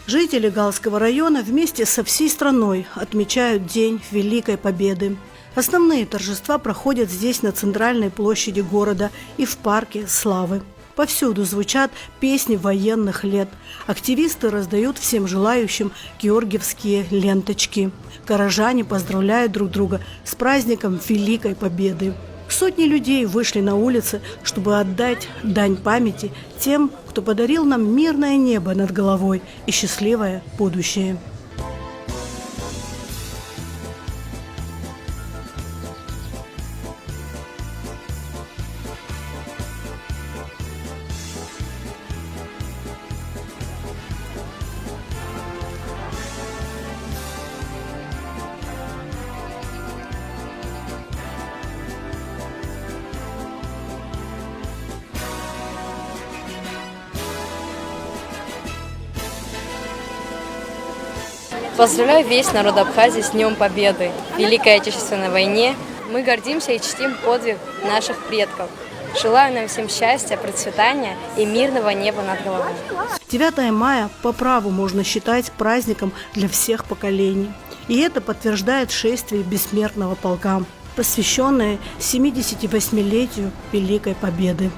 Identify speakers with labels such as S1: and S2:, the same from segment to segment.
S1: Жители Галского района вместе со всей страной отмечают День Великой Победы. Основные торжества проходят здесь, на центральной площади города, и в парке Славы. Повсюду звучат песни военных лет. Активисты раздают всем желающим георгиевские ленточки. Горожане поздравляют друг друга с праздником Великой Победы. Сотни людей вышли на улицы, чтобы отдать дань памяти тем, кто подарил нам мирное небо над головой и счастливое будущее.
S2: Поздравляю весь народ Абхазии с Днем Победы в Великой Отечественной войне. Мы гордимся и чтим подвиг наших предков. Желаю нам всем счастья, процветания и мирного неба над головой.
S1: 9 мая по праву можно считать праздником для всех поколений. И это подтверждает шествие бессмертного полка, посвященное 78-летию Великой Победы.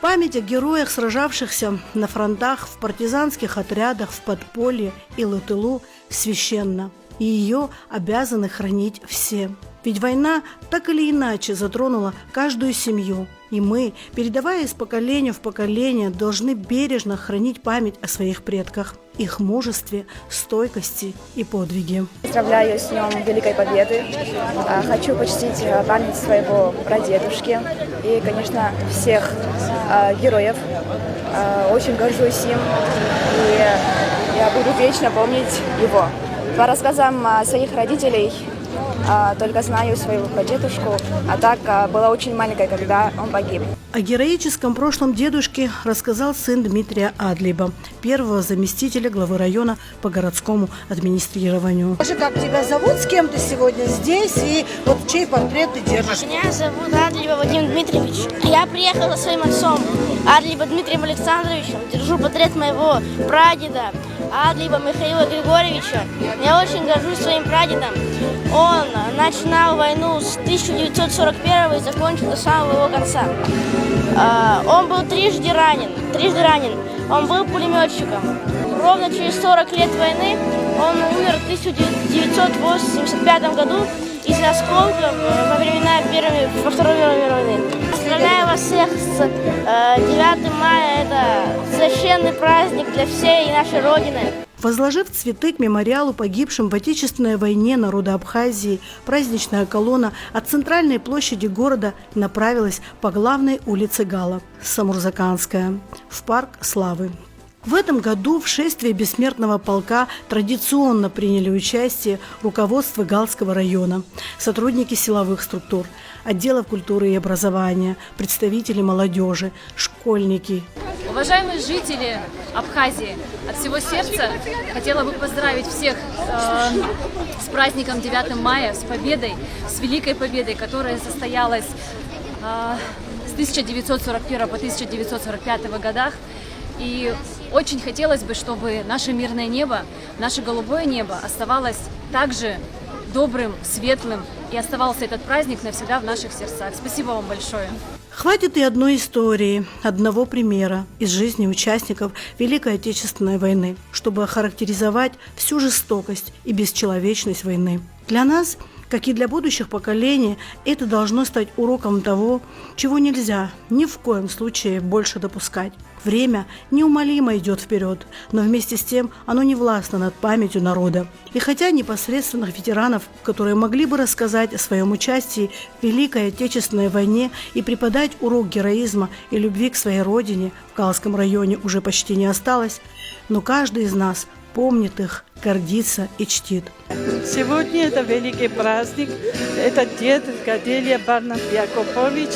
S1: Память о героях, сражавшихся на фронтах, в партизанских отрядах, в подполье и в тылу, священна. И ее обязаны хранить все. Ведь война так или иначе затронула каждую семью. И мы, передавая из поколения в поколение, должны бережно хранить память о своих предках, их мужестве, стойкости и подвиге.
S3: Поздравляю с Днем Великой Победы. Хочу почтить память своего прадедушки и, конечно, всех героев. Очень горжусь им, и я буду вечно помнить его. По рассказам своих родителей, только знаю своего прадедушку, а так была очень маленькой, когда он погиб.
S1: О героическом прошлом дедушки рассказал сын Дмитрия Адлиба, первого заместителя главы района по городскому администрированию.
S4: Скажи, как тебя зовут, с кем ты сегодня здесь и вот чей портрет ты держишь?
S5: Меня зовут Адлиба Вадим Дмитриевич. Я приехал со своим отцом, Адлиба Дмитрием Александровичем. Держу портрет моего прадеда, Адлиба Михаила Григорьевича. Я очень горжусь своим прадедом. Он начинал войну с 1941 и закончил до самого его конца. Он был трижды ранен. Он был пулеметчиком. Ровно через 40 лет войны он умер в 1985 году из-за осколков во времена Второй мировой войны. Поздравляю вас всех с 9 мая. Это священный праздник для всей нашей Родины.
S1: Возложив цветы к мемориалу погибшим в Отечественной войне народа Абхазии, праздничная колонна от центральной площади города направилась по главной улице Гала, Самурзаканская, в парк Славы. В этом году в шествии бессмертного полка традиционно приняли участие руководство Галского района, сотрудники силовых структур, отделов культуры и образования, представители молодежи, школьники.
S6: Уважаемые жители Абхазии, от всего сердца хотела бы поздравить всех с праздником 9 мая, с победой, с Великой Победой, которая состоялась с 1941 по 1945 годах. И очень хотелось бы, чтобы наше мирное небо, наше голубое небо оставалось также добрым, светлым, и оставался этот праздник навсегда в наших сердцах. Спасибо вам большое.
S1: Хватит и одной истории, одного примера из жизни участников Великой Отечественной войны, чтобы охарактеризовать всю жестокость и бесчеловечность войны. Для нас, как и для будущих поколений, это должно стать уроком того, чего нельзя ни в коем случае больше допускать. Время неумолимо идет вперед, но вместе с тем оно не властно над памятью народа. И хотя непосредственных ветеранов, которые могли бы рассказать о своем участии в Великой Отечественной войне и преподать урок героизма и любви к своей родине в Галском районе уже почти не осталось, но каждый из нас помнит их, гордится и чтит.
S7: Сегодня это великий праздник. Это дед Гаделья Барнов Якупович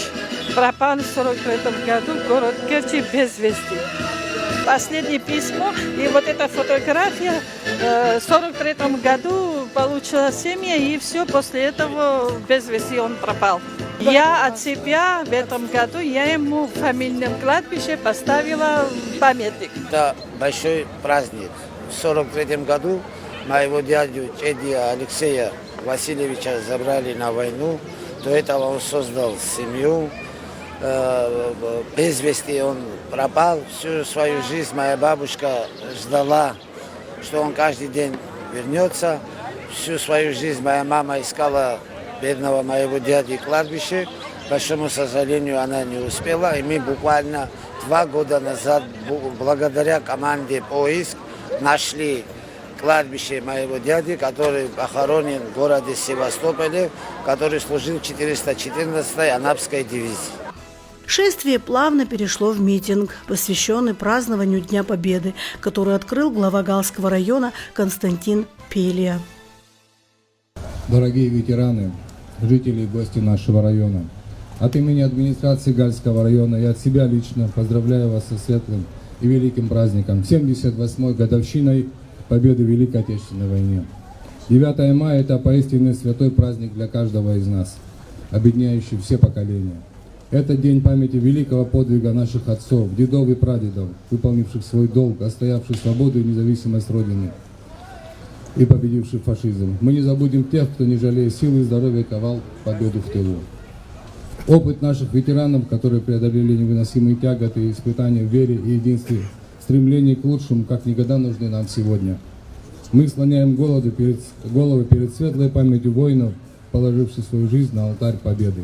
S7: пропал в 1943 году в город Керчи без вести. последнее письмо. И вот эта фотография в 1943 году получила семья, и все, после этого без вести он пропал. Я от себя в этом году, я ему в фамильном кладбище поставила памятник.
S8: Это большой праздник. В 1943 году моего дядю Алексея Васильевича забрали на войну. До этого он создал семью. Без вести он пропал. Всю свою жизнь моя бабушка ждала, что он каждый день вернется. Всю свою жизнь моя мама искала бедного моего дяди кладбище. К большому сожалению, она не успела. И мы буквально 2 года назад, благодаря команде «Поиск», нашли кладбище моего дяди, который похоронен в городе Севастополе, который служил в 414-й Анапской дивизии.
S1: Шествие плавно перешло в митинг, посвященный празднованию Дня Победы, который открыл глава Галского района Константин Пелия.
S9: Дорогие ветераны, жители и гости нашего района, от имени администрации Гальского района и от себя лично поздравляю вас со светлым и великим праздником, 78-й годовщиной Победы в Великой Отечественной войне. 9 мая – это поистине святой праздник для каждого из нас, объединяющий все поколения. Это день памяти великого подвига наших отцов, дедов и прадедов, выполнивших свой долг, отстоявших свободу и независимость Родины и победивших фашизм. Мы не забудем тех, кто, не жалея силы и здоровья, ковал победу в тылу. Опыт наших ветеранов, которые преодолели невыносимые тяготы и испытания в вере и единстве, стремление к лучшему, как никогда нужны нам сегодня. Мы склоняем головы перед светлой памятью воинов, положивших свою жизнь на алтарь победы.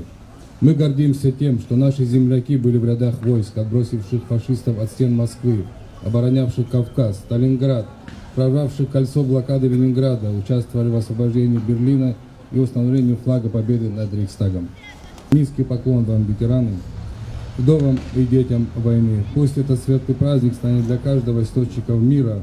S9: Мы гордимся тем, что наши земляки были в рядах войск, отбросивших фашистов от стен Москвы, оборонявших Кавказ, Сталинград, прорвавших кольцо блокады Ленинграда, участвовали в освобождении Берлина и установлении флага победы над Рейхстагом. Низкий поклон вам, ветераны, вдовам и детям войны. Пусть этот светлый праздник станет для каждого источником мира,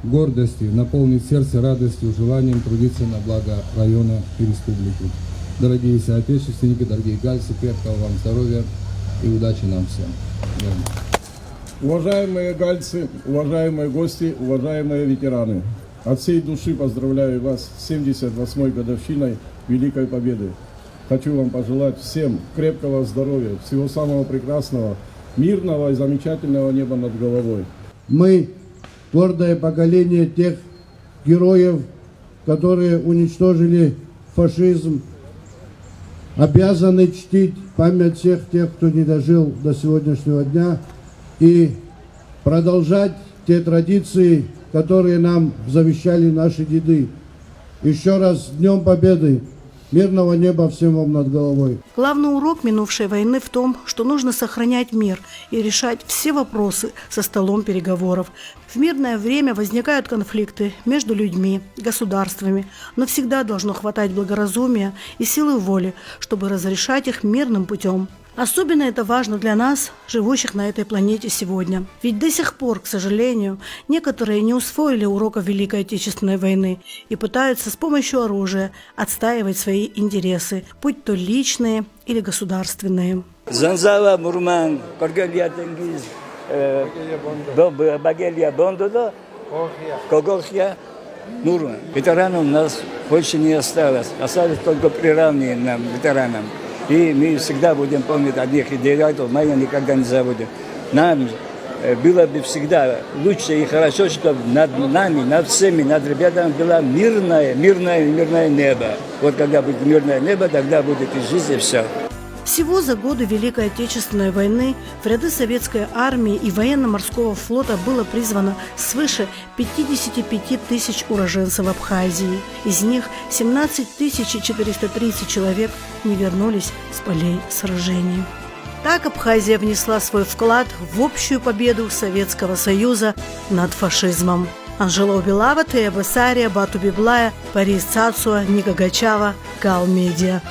S9: гордости, наполнит сердце радостью, желанием трудиться на благо района и республики. Дорогие соотечественники, дорогие гальцы, крепкого вам здоровья и удачи нам всем.
S10: Уважаемые гальцы, уважаемые гости, уважаемые ветераны, от всей души поздравляю вас с 78-й годовщиной Великой Победы. Хочу вам пожелать всем крепкого здоровья, всего самого прекрасного, мирного и замечательного неба над головой.
S11: Мы гордое поколение тех героев, которые уничтожили фашизм, обязаны чтить память всех тех, кто не дожил до сегодняшнего дня, и продолжать те традиции, которые нам завещали наши деды. Еще раз с Днем Победы! Мирного неба всем вам над головой.
S1: Главный урок минувшей войны в том, что нужно сохранять мир и решать все вопросы за столом переговоров. В мирное время возникают конфликты между людьми, государствами, но всегда должно хватать благоразумия и силы воли, чтобы разрешать их мирным путем. Особенно это важно для нас, живущих на этой планете сегодня. Ведь до сих пор, к сожалению, некоторые не усвоили уроков Великой Отечественной войны и пытаются с помощью оружия отстаивать свои интересы, будь то личные или государственные.
S12: Занзала Мурман, Коргелья Тенгиз, Багелья Бондодо, Когохья, Мурман. Ветеранов у нас больше не осталось. Остались только приравненные нам ветеранам. И мы всегда будем помнить одних лидеров, мы никогда не забудем. Нам было бы всегда лучше и хорошо, чтобы над нами, над всеми, над ребятами было мирное небо. Вот когда будет мирное небо, тогда будет и жизнь, и все.
S1: Всего за годы Великой Отечественной войны в ряды советской армии и военно-морского флота было призвано свыше 55 тысяч уроженцев Абхазии. Из них 17 430 человек не вернулись с полей сражений. Так Абхазия внесла свой вклад в общую победу Советского Союза над фашизмом. Анжела Убилава, Тея Басария, Бату Библая, Борис Цацуа, Ника Гачава, Гал Медиа.